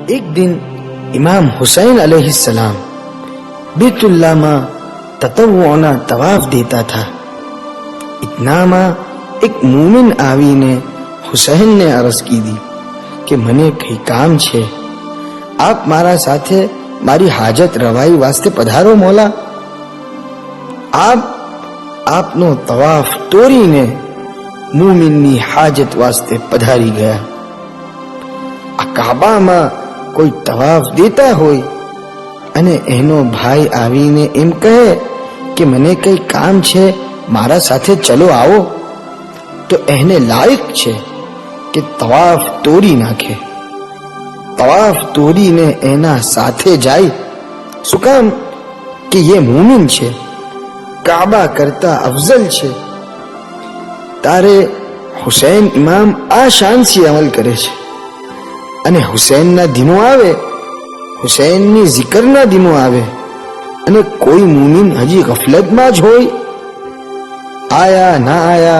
एक दिन इमाम हुसैन अलैहिस्सलाम बैतुल्लाह में ततव्वुना तवाफ देता था। इतना में एक मोमिन आवीने हुसैन ने अर्ज की दी कि मने कई काम छे, आप मारा साथे मारी हाजत रवाई वास्ते पधारो मौला। आपनो तवाफ तोरीने मोमिननी हाजत वास्ते पधारी गया। आ काबा में कोई तवाफ देता होय अने एनो भाई आवीने एम कहे कि मने कई काम छे, मारा साथे चलो आओ, तो एने लायक छे कि तवाफ तोड़ी नाखे। तवाफ तोड़ी ने एना साथे जाय। શું કામ કે ये मोमिन छे, काबा करता अफजल छे। तारे हुसैन इमाम आ शान से अमल करे छे अने हुसैन ना दिनो आवे, हुसैन नी जिक्र ना दिनो आवे अने कोई मोमिन हजी गफलत में ज होय, आया ना आया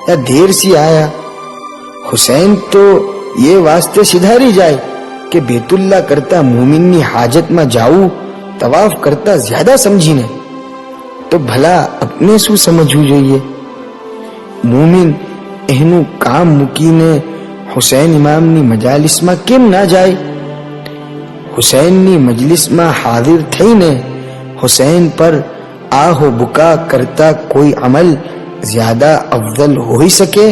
या देर से आया, हुसैन तो ये वास्ते सिधारी जाए कि बैतुल्लाह करता मोमिन नी हाजत में जाऊ तवाफ करता ज्यादा समझीने, तो भला अपने शू समझवू जोईए। मोमिन एनु काम मूकीने हुसैन इमाम नी मजालिस में केम ना जाए। हुसैन नी मजलिस में हाजिर थईने हुसैन पर आहो बुका करता कोई अमल ज्यादा अफजल होई सके।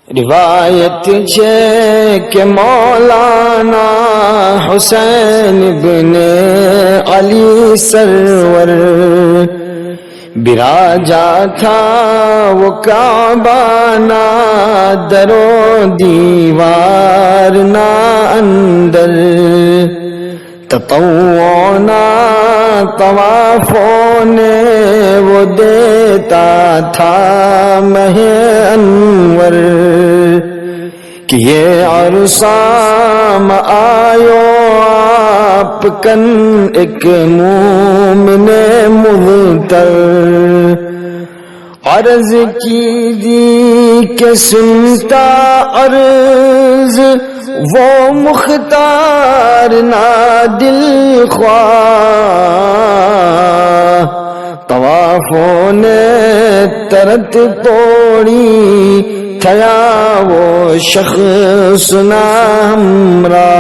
रिवायत छे के मौलाना हुसैन बिन अली सरवर बिराजा था वो काबा ना दरो दीवार ना अंदर, ततव्वुना तवाफों ने वो देता था महे अनवर कि ये अरसाम आयो आप कन एक मोमिने मुहतर। अर्ज की दी के सुनता अर्ज वो मुख्तार ना दिल ख्वाह, तवाफों ने तरत तोड़ी थया वो शख्स ना हमरा।